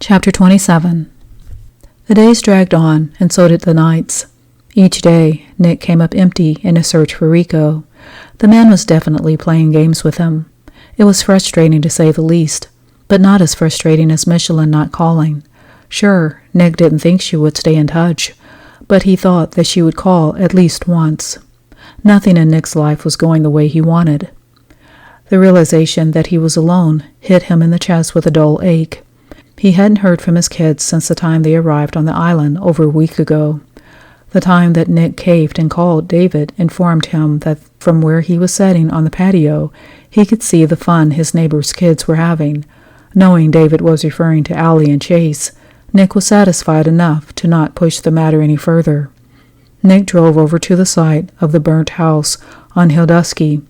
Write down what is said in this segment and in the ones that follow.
Chapter 27. The days dragged on, and so did the nights. Each day, Nick came up empty in his search for Rico. The man was definitely playing games with him. It was frustrating to say the least, but not as frustrating as Michelin not calling. Sure, Nick didn't think she would stay in touch, but he thought that she would call at least once. Nothing in Nick's life was going the way he wanted. The realization that he was alone hit him in the chest with a dull ache. He hadn't heard from his kids since the time they arrived on the island over a week ago. The time that Nick caved and called David informed him that from where he was sitting on the patio, he could see the fun his neighbor's kids were having. Knowing David was referring to Allie and Chase, Nick was satisfied enough to not push the matter any further. Nick drove over to the site of the burnt house on Hildusky.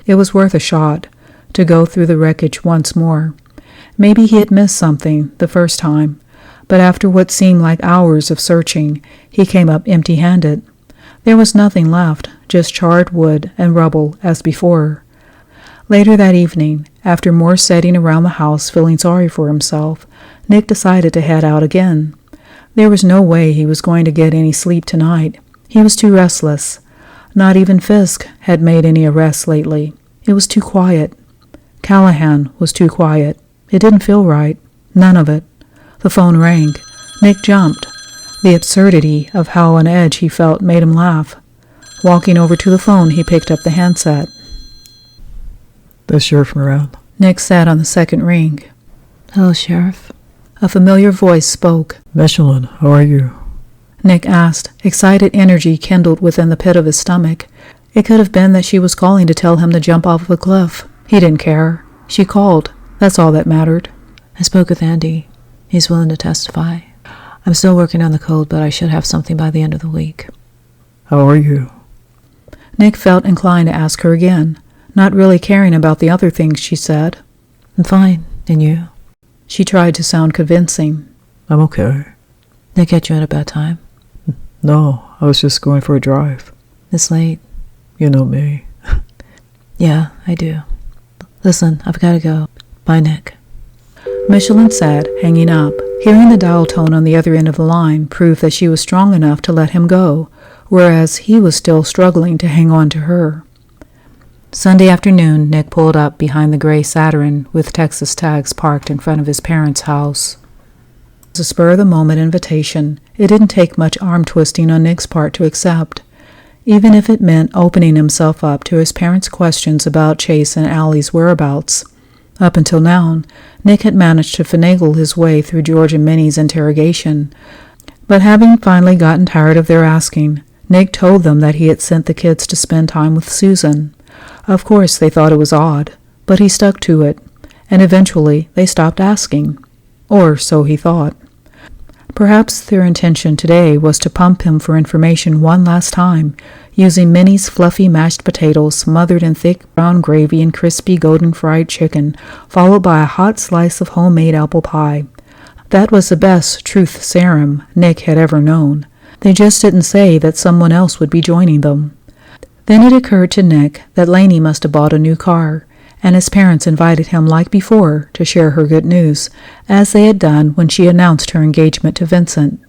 It was worth a shot to go through the wreckage once more. Maybe he had missed something the first time, but after what seemed like hours of searching, he came up empty-handed. There was nothing left, just charred wood and rubble as before. Later that evening, after more sitting around the house feeling sorry for himself, Nick decided to head out again. There was no way he was going to get any sleep tonight. He was too restless. Not even Fisk had made any arrests lately. It was too quiet. Callahan was too quiet. It didn't feel right. None of it. The phone rang. Nick jumped. The absurdity of how on edge he felt made him laugh. Walking over to the phone, he picked up the handset. "The sheriff around?" Nick sat on the second ring. "Hello, Sheriff." A familiar voice spoke. "Michelin, how are you?" Nick asked. Excited energy kindled within the pit of his stomach. It could have been that she was calling to tell him to jump off a cliff. He didn't care. She called. That's all that mattered. "I spoke with Andy. He's willing to testify. I'm still working on the code, but I should have something by the end of the week." "How are you?" Nick felt inclined to ask her again, not really caring about the other things she said. "I'm fine. And you?" She tried to sound convincing. "I'm okay." Did I catch you at a bad time? "No, I was just going for a drive." This late? You know me. Yeah, I do. Listen, I've got to go. Bye, Nick." Michelin said, hanging up. Hearing the dial tone on the other end of the line proved that she was strong enough to let him go, whereas he was still struggling to hang on to her. Sunday afternoon, Nick pulled up behind the gray Saturn with Texas tags parked in front of his parents' house. It was a spur-of-the-moment invitation. It didn't take much arm-twisting on Nick's part to accept, even if it meant opening himself up to his parents' questions about Chase and Allie's whereabouts. Up until now, Nick had managed to finagle his way through George and Minnie's interrogation, but having finally gotten tired of their asking, Nick told them that he had sent the kids to spend time with Susan. Of course, they thought it was odd, but he stuck to it, and eventually they stopped asking. Or so he thought. Perhaps their intention today was to pump him for information one last time, using Minnie's fluffy mashed potatoes smothered in thick brown gravy and crispy golden fried chicken, followed by a hot slice of homemade apple pie. That was the best truth serum Nick had ever known. They just didn't say that someone else would be joining them. Then it occurred to Nick that Lainey must have bought a new car, and his parents invited him like before to share her good news, as they had done when she announced her engagement to Vincent.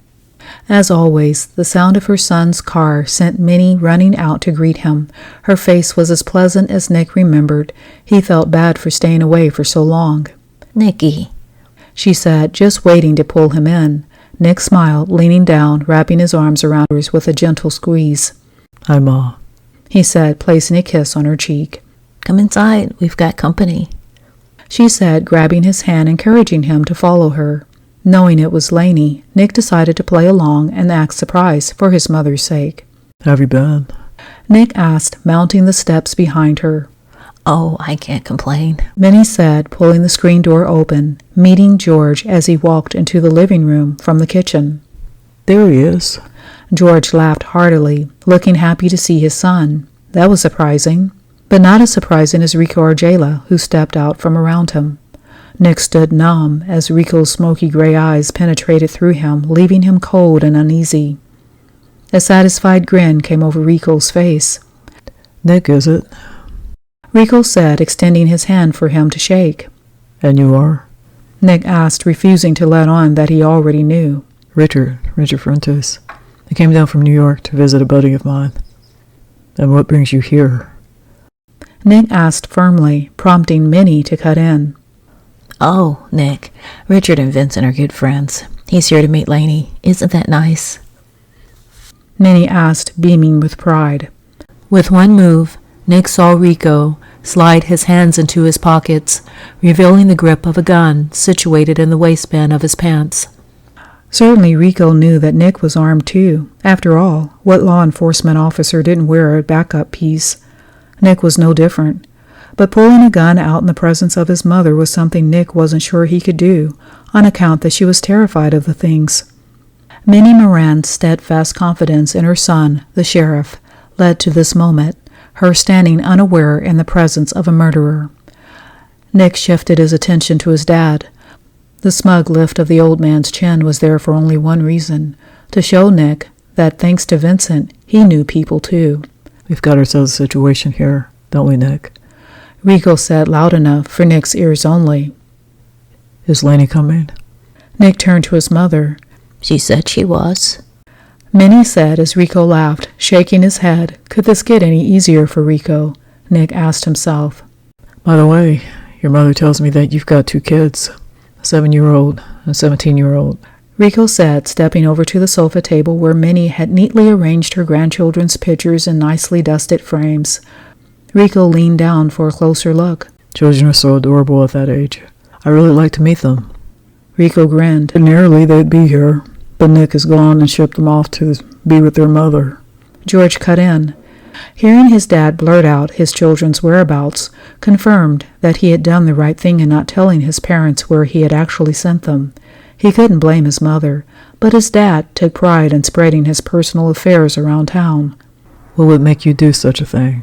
As always, the sound of her son's car sent Minnie running out to greet him. Her face was as pleasant as Nick remembered. He felt bad for staying away for so long. "Nicky," she said, just waiting to pull him in. Nick smiled, leaning down, wrapping his arms around hers with a gentle squeeze. "Hi, Ma," he said, placing a kiss on her cheek. "Come inside. We've got company," she said, grabbing his hand, encouraging him to follow her. Knowing it was Lainey, Nick decided to play along and act surprised for his mother's sake. "Have you been?" Nick asked, mounting the steps behind her. "Oh, I can't complain," Minnie said, pulling the screen door open, meeting George as he walked into the living room from the kitchen. "There he is." George laughed heartily, looking happy to see his son. That was surprising, but not as surprising as Rico Argela, who stepped out from around him. Nick stood numb as Rico's smoky gray eyes penetrated through him, leaving him cold and uneasy. A satisfied grin came over Rico's face. "Nick, is it?" Rico said, extending his hand for him to shake. "And you are?" Nick asked, refusing to let on that he already knew. Richard Fuentes. I came down from New York to visit a buddy of mine. And what brings you here? Nick asked firmly, prompting Minnie to cut in. Oh, Nick, Richard and Vincent are good friends. He's here to meet Lainey. Isn't that nice? Minnie asked, beaming with pride. With one move, Nick saw Rico slide his hands into his pockets, revealing the grip of a gun situated in the waistband of his pants. Certainly Rico knew that Nick was armed too. After all, what law enforcement officer didn't wear a backup piece? Nick was no different. But pulling a gun out in the presence of his mother was something Nick wasn't sure he could do, on account that she was terrified of the things. Minnie Moran's steadfast confidence in her son, the sheriff, led to this moment, her standing unaware in the presence of a murderer. Nick shifted his attention to his dad. The smug lift of the old man's chin was there for only one reason, to show Nick that, thanks to Vincent, he knew people too. We've got ourselves a situation here, don't we, Nick? Rico said loud enough for Nick's ears only. Is Lainey coming? Nick turned to his mother. She said she was. Minnie said as Rico laughed, shaking his head. Could this get any easier for Rico? Nick asked himself. By the way, your mother tells me that you've got 2 kids, a 7-year-old and a 17-year-old. Rico said, stepping over to the sofa table where Minnie had neatly arranged her grandchildren's pictures in nicely dusted frames. Rico leaned down for a closer look. Children are so adorable at that age. I really like to meet them. Rico grinned. Ordinarily they'd be here, but Nick has gone and shipped them off to be with their mother. George cut in. Hearing his dad blurt out his children's whereabouts confirmed that he had done the right thing in not telling his parents where he had actually sent them. He couldn't blame his mother, but his dad took pride in spreading his personal affairs around town. What would make you do such a thing?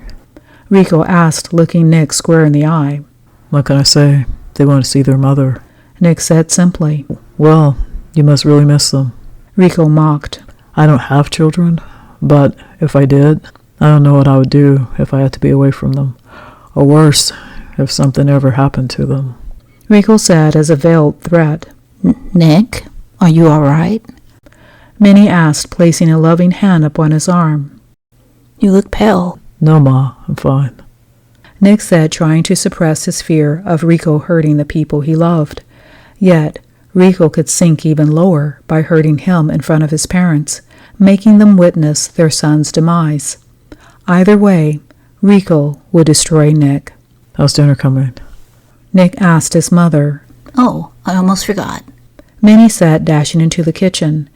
Rico asked, looking Nick square in the eye. What can I say? They want to see their mother. Nick said simply. Well, you must really miss them. Rico mocked. I don't have children, but if I did, I don't know what I would do if I had to be away from them. Or worse, if something ever happened to them. Rico said as a veiled threat. Nick, are you all right? Minnie asked, placing a loving hand upon his arm. You look pale. No, Ma, I'm fine. Nick said, trying to suppress his fear of Rico hurting the people he loved. Yet, Rico could sink even lower by hurting him in front of his parents, making them witness their son's demise. Either way, Rico would destroy Nick. How's dinner coming? Nick asked his mother. Oh, I almost forgot. Minnie said, dashing into the kitchen.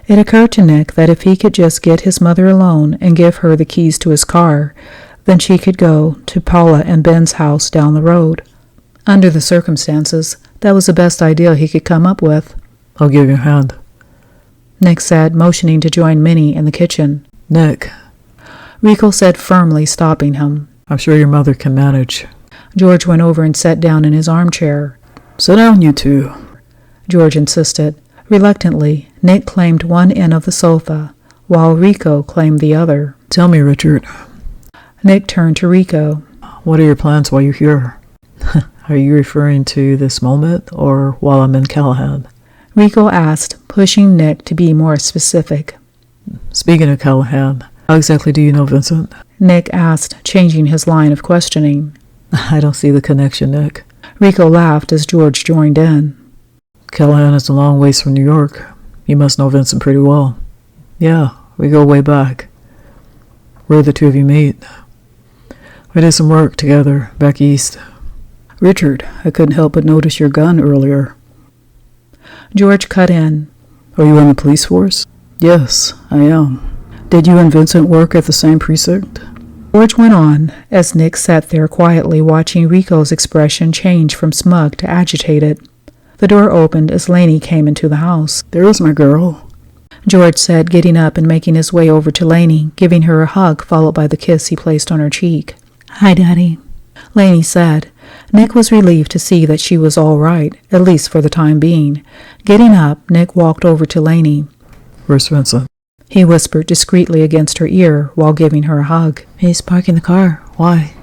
It occurred to Nick that if he could just get his mother alone and give her the keys to his car, then she could go to Paula and Ben's house down the road. Under the circumstances, that was the best idea he could come up with. I'll give you a hand. Nick said, motioning to join Minnie in the kitchen. Nick. Rico said firmly, stopping him. I'm sure your mother can manage. George went over and sat down in his armchair. Sit down, you two. George insisted. Reluctantly, Nick claimed one end of the sofa, while Rico claimed the other. Tell me, Richard. Nick turned to Rico. What are your plans while you're here? Are you referring to this moment, or while I'm in Callahan? Rico asked, pushing Nick to be more specific. Speaking of Callahan, how exactly do you know Vincent? Nick asked, changing his line of questioning. I don't see the connection, Nick. Rico laughed as George joined in. Callahan is a long ways from New York. You must know Vincent pretty well. Yeah, we go way back. Where the two of you meet? We did some work together back east. Richard, I couldn't help but notice your gun earlier. George cut in. Are you in the police force? Yes, I am. Did you and Vincent work at the same precinct? George went on, as Nick sat there quietly watching Rico's expression change from smug to agitated. The door opened as Lainey came into the house. There is my girl, George said, getting up and making his way over to Lainey, giving her a hug followed by the kiss he placed on her cheek. Hi, Daddy, Lainey said. Nick was relieved to see that she was all right, at least for the time being. Getting up, Nick walked over to Lainey. Where's Vincent? He whispered discreetly against her ear while giving her a hug. He's parking the car. Why?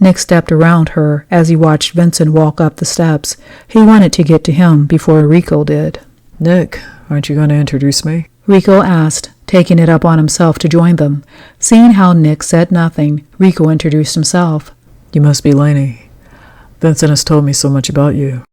Nick stepped around her as he watched Vincent walk up the steps. He wanted to get to him before Rico did. Nick, aren't you going to introduce me? Rico asked, taking it up on himself to join them. Seeing how Nick said nothing, Rico introduced himself. You must be Lainey. Vincent has told me so much about you.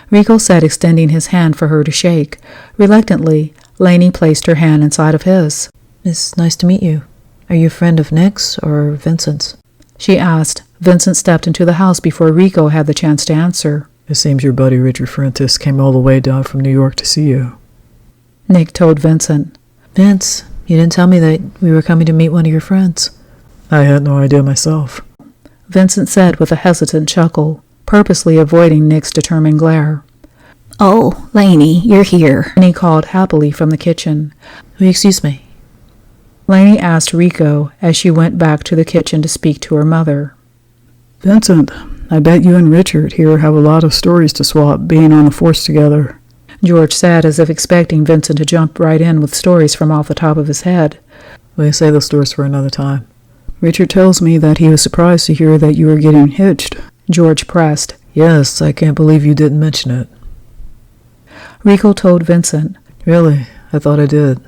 Rico said, extending his hand for her to shake. Reluctantly, Lainey placed her hand inside of his. It's nice to meet you. Are you a friend of Nick's or Vincent's? She asked. Vincent stepped into the house before Rico had the chance to answer. It seems your buddy Richard Fuentes came all the way down from New York to see you. Nick told Vincent. Vince, you didn't tell me that we were coming to meet one of your friends. I had no idea myself. Vincent said with a hesitant chuckle, purposely avoiding Nick's determined glare. Oh, Lainey, you're here. And he called happily from the kitchen. Will you excuse me? Lainey asked Rico as she went back to the kitchen to speak to her mother. Vincent, I bet you and Richard here have a lot of stories to swap being on the force together. George said, as if expecting Vincent to jump right in with stories from off the top of his head. We'll save those stories for another time. Richard tells me that he was surprised to hear that you were getting hitched. George pressed. Yes, I can't believe you didn't mention it. Rico told Vincent. Really? I thought I did.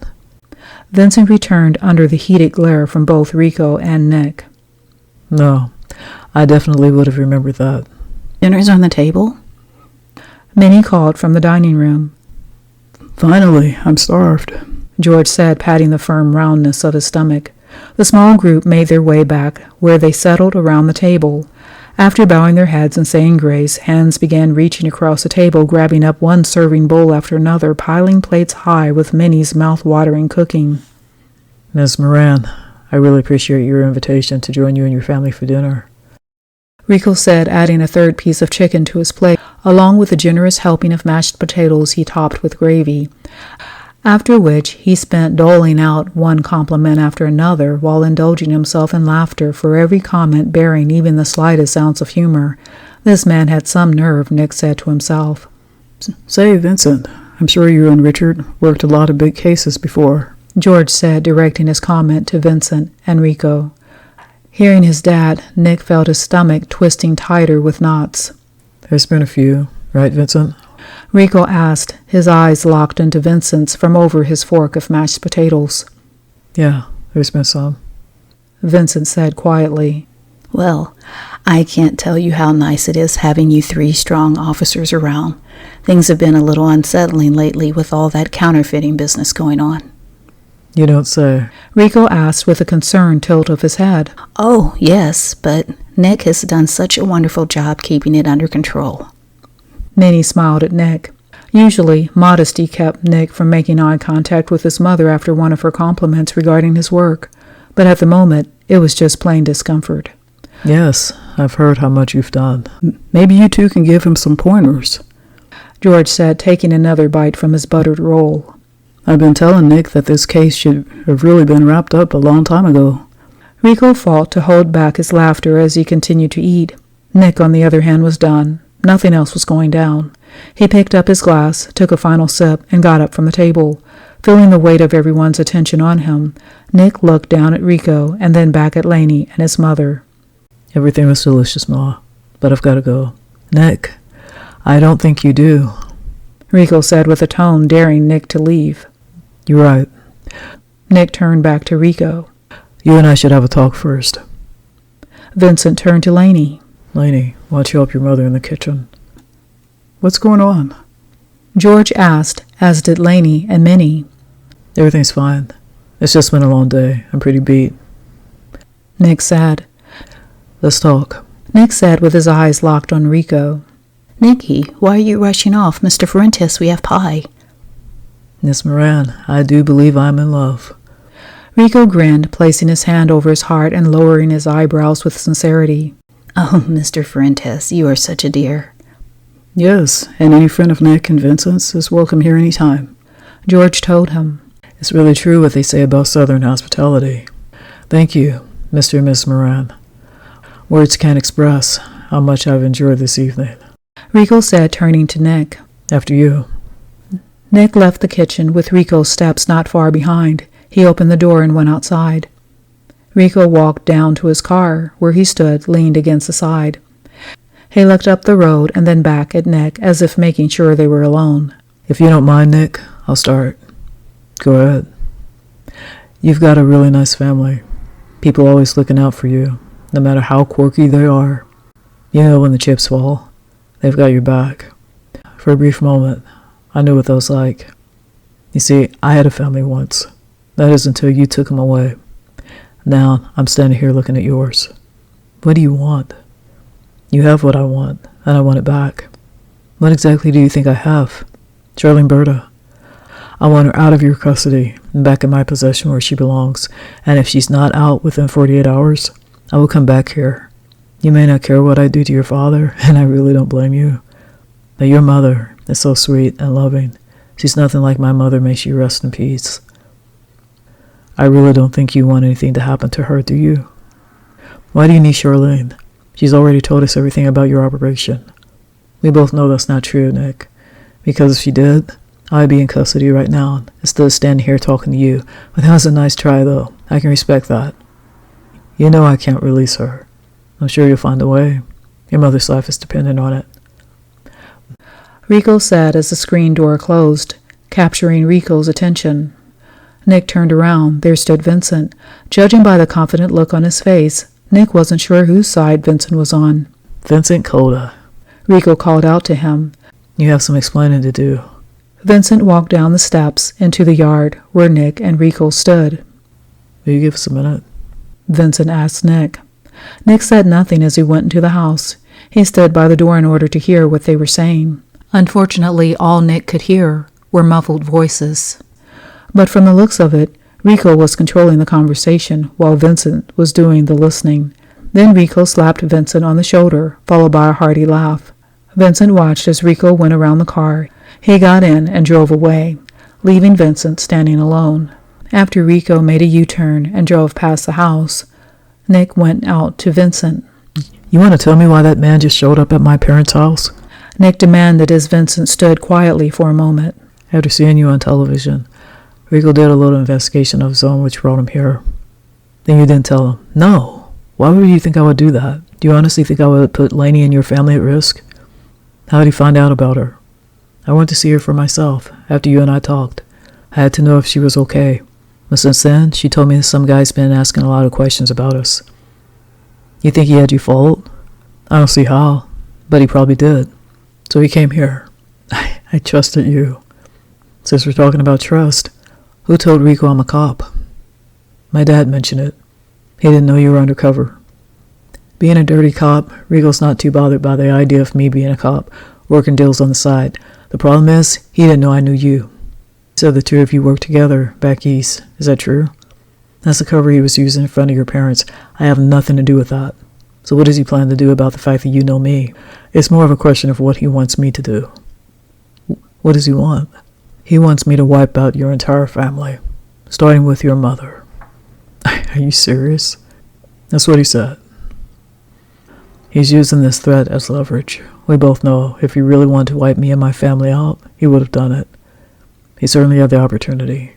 Vincent returned under the heated glare from both Rico and Nick. No, I definitely would have remembered that. Dinner's on the table? Minnie called from the dining room. Finally, I'm starved, George said, patting the firm roundness of his stomach. The small group made their way back, where they settled around the table. After bowing their heads and saying grace, hands began reaching across the table, grabbing up one serving bowl after another, piling plates high with Minnie's mouth-watering cooking. Ms. Moran, I really appreciate your invitation to join you and your family for dinner. Rico said, adding a third piece of chicken to his plate, along with a generous helping of mashed potatoes he topped with gravy. After which he spent doling out one compliment after another while indulging himself in laughter for every comment bearing even the slightest ounce of humor. This man had some nerve, Nick said to himself. Say, Vincent, I'm sure you and Richard worked a lot of big cases before, George said, directing his comment to Vincent and Rico. Hearing his dad, Nick felt his stomach twisting tighter with knots. There's been a few, right, Vincent? Rico asked, his eyes locked into Vincent's from over his fork of mashed potatoes. Yeah, there's been some, Vincent said quietly. Well, I can't tell you how nice it is having you three strong officers around. Things have been a little unsettling lately with all that counterfeiting business going on. You don't say. Rico asked with a concerned tilt of his head. Oh, yes, but Nick has done such a wonderful job keeping it under control. Minnie smiled at Nick. Usually, modesty kept Nick from making eye contact with his mother after one of her compliments regarding his work, but at the moment, it was just plain discomfort. Yes, I've heard how much you've done. Maybe you two can give him some pointers, George said, taking another bite from his buttered roll. I've been telling Nick that this case should have really been wrapped up a long time ago. Rico fought to hold back his laughter as he continued to eat. Nick, on the other hand, was done. Nothing else was going down. He picked up his glass, took a final sip, and got up from the table. Feeling the weight of everyone's attention on him, Nick looked down at Rico and then back at Lainey and his mother. Everything was delicious, Ma, but I've got to go. Nick, I don't think you do, Rico said with a tone daring Nick to leave. You're right. Nick turned back to Rico. You and I should have a talk first. Vincent turned to Lainey. Lainey, why don't you help your mother in the kitchen? What's going on? George asked, as did Lainey and Minnie. Everything's fine. It's just been a long day. I'm pretty beat. Nick said. Let's talk. Nick said with his eyes locked on Rico. Nicky, why are you rushing off? Mr. Fuentes, we have pie. Miss Moran, I do believe I'm in love. Rico grinned, placing his hand over his heart and lowering his eyebrows with sincerity. Oh, Mr. Fuentes, you are such a dear. Yes, and any friend of Nick and Vincent's is welcome here any time, George told him. It's really true what they say about Southern hospitality. Thank you, Mr. and Miss Moran. Words can't express how much I've enjoyed this evening. Rico said, turning to Nick. After you. Nick left the kitchen with Rico's steps not far behind. He opened the door and went outside. Rico walked down to his car, where he stood, leaned against the side. He looked up the road and then back at Nick, as if making sure they were alone. If you don't mind, Nick, I'll start. Go ahead. You've got a really nice family. People always looking out for you, no matter how quirky they are. You know when the chips fall, they've got your back. For a brief moment, I knew what that was like. You see, I had a family once. That is until you took them away. Now, I'm standing here looking at yours. What do you want? You have what I want, and I want it back. What exactly do you think I have? Charlene Berta. I want her out of your custody and back in my possession where she belongs, and if she's not out within 48 hours, I will come back here. You may not care what I do to your father, and I really don't blame you. But your mother is so sweet and loving. She's nothing like my mother. May she rest in peace. I really don't think you want anything to happen to her, do you? Why do you need Charlene? She's already told us everything about your operation. We both know that's not true, Nick. Because if she did, I'd be in custody right now, instead of standing here talking to you. But that was a nice try, though. I can respect that. You know I can't release her. I'm sure you'll find a way. Your mother's life is dependent on it. Rico said as the screen door closed, capturing Rico's attention. Nick turned around. There stood Vincent. Judging by the confident look on his face, Nick wasn't sure whose side Vincent was on. Vincent Coda. Rico called out to him. You have some explaining to do. Vincent walked down the steps into the yard where Nick and Rico stood. Will you give us a minute? Vincent asked Nick. Nick said nothing as he went into the house. He stood by the door in order to hear what they were saying. Unfortunately, all Nick could hear were muffled voices. But from the looks of it, Rico was controlling the conversation while Vincent was doing the listening. Then Rico slapped Vincent on the shoulder, followed by a hearty laugh. Vincent watched as Rico went around the car. He got in and drove away, leaving Vincent standing alone. After Rico made a U-turn and drove past the house, Nick went out to Vincent. You want to tell me why that man just showed up at my parents' house? Nick demanded as Vincent stood quietly for a moment. After seeing you on television, Rico did a little investigation of his own which brought him here. Then you didn't tell him. No. Why would you think I would do that? Do you honestly think I would put Lainey and your family at risk? How did he find out about her? I went to see her for myself after you and I talked. I had to know if she was okay. But since then, she told me that some guy's been asking a lot of questions about us. You think he had you followed? I don't see how, but he probably did. So he came here. I trusted you. Since we're talking about trust, who told Rico I'm a cop? My dad mentioned it. He didn't know you were undercover. Being a dirty cop, Rico's not too bothered by the idea of me being a cop, working deals on the side. The problem is, he didn't know I knew you. He said the two of you worked together back east. Is that true? That's the cover he was using in front of your parents. I have nothing to do with that. So what does he plan to do about the fact that you know me? It's more of a question of what he wants me to do. What does he want? He wants me to wipe out your entire family, starting with your mother. Are you serious? That's what he said. He's using this threat as leverage. We both know if he really wanted to wipe me and my family out, he would have done it. He certainly had the opportunity.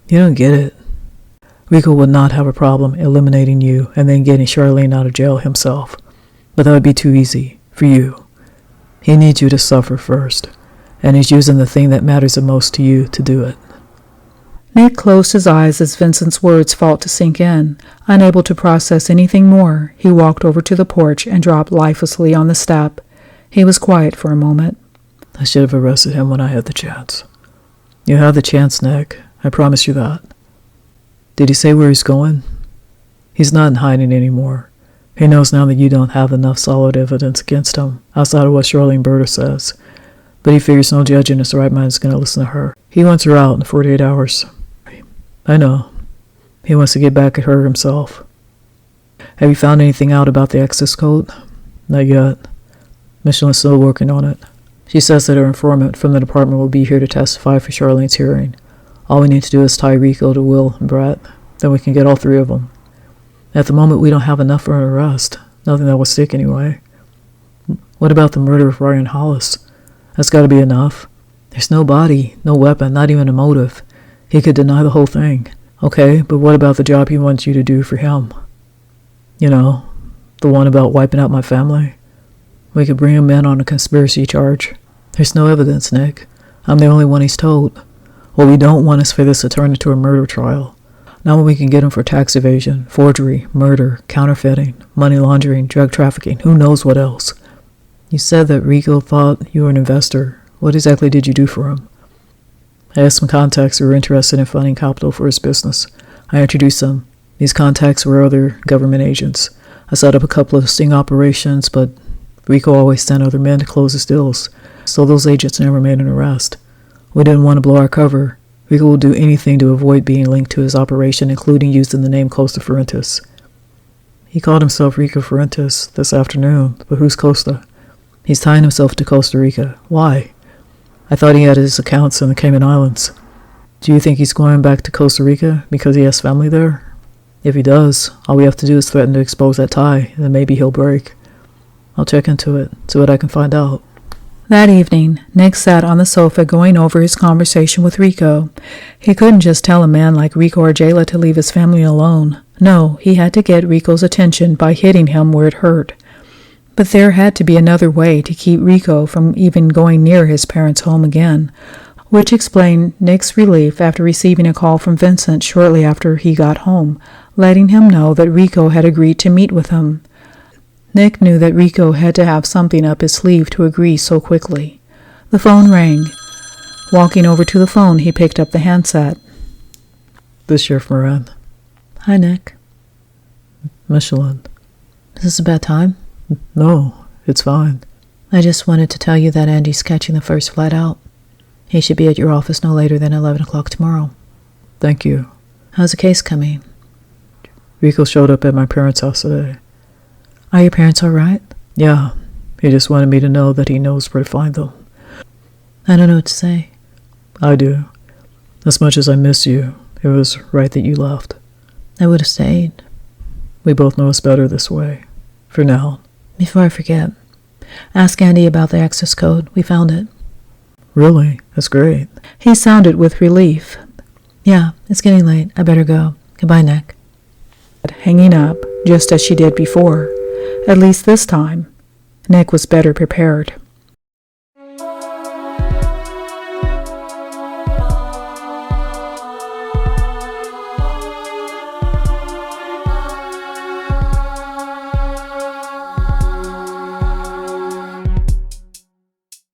You don't get it. Rico would not have a problem eliminating you and then getting Charlene out of jail himself. But that would be too easy for you. He needs you to suffer first, and he's using the thing that matters the most to you to do it. Nick closed his eyes as Vincent's words fought to sink in. Unable to process anything more, he walked over to the porch and dropped lifelessly on the step. He was quiet for a moment. I should have arrested him when I had the chance. You had the chance, Nick. I promise you that. Did he say where he's going? He's not in hiding anymore. He knows now that you don't have enough solid evidence against him, outside of what Charlene Berta says. But he figures no judge in his right mind is going to listen to her. He wants her out in 48 hours. I know. He wants to get back at her himself. Have you found anything out about the access code? Not yet. Michelin's still working on it. She says that her informant from the department will be here to testify for Charlene's hearing. All we need to do is tie Rico to Will and Brett. Then we can get all three of them. At the moment, we don't have enough for an arrest. Nothing that will stick anyway. What about the murder of Ryan Hollis? That's got to be enough. There's no body, no weapon, not even a motive. He could deny the whole thing. Okay, but what about the job he wants you to do for him? You know, the one about wiping out my family? We could bring him in on a conspiracy charge. There's no evidence, Nick. I'm the only one he's told. What we don't want is for this to turn into a murder trial. Now we can get him for tax evasion, forgery, murder, counterfeiting, money laundering, drug trafficking, who knows what else. You said that Rico thought you were an investor. What exactly did you do for him? I asked some contacts who were interested in funding capital for his business. I introduced them. These contacts were other government agents. I set up a couple of sting operations, but Rico always sent other men to close his deals, so those agents never made an arrest. We didn't want to blow our cover. Rico will do anything to avoid being linked to his operation, including using the name Costa Fuentes. He called himself Rico Fuentes this afternoon, but who's Costa? He's tying himself to Costa Rica. Why? I thought he had his accounts in the Cayman Islands. Do you think he's going back to Costa Rica because he has family there? If he does, all we have to do is threaten to expose that tie, and then maybe he'll break. I'll check into it, see what I can find out. That evening, Nick sat on the sofa going over his conversation with Rico. He couldn't just tell a man like Rico or Jayla to leave his family alone. No, he had to get Rico's attention by hitting him where it hurt. But there had to be another way to keep Rico from even going near his parents' home again, which explained Nick's relief after receiving a call from Vincent shortly after he got home, letting him know that Rico had agreed to meet with him. Nick knew that Rico had to have something up his sleeve to agree so quickly. The phone rang. Walking over to the phone, he picked up the handset. This is Sheriff Moran. Hi, Nick. Michelin. Is this a bad time? No, it's fine. I just wanted to tell you that Andy's catching the first flight out. He should be at your office no later than 11 o'clock tomorrow. Thank you. How's the case coming? Rico showed up at my parents' house today. Are your parents all right? Yeah, he just wanted me to know that he knows where to find them. I don't know what to say. I do. As much as I miss you, it was right that you left. I would have stayed. We both know it's better this way. For now. Before I forget, ask Andy about the access code. We found it. Really? That's great. He sounded with relief. Yeah, it's getting late. I better go. Goodbye, Nick. Hanging up, just as she did before. At least this time, Nick was better prepared.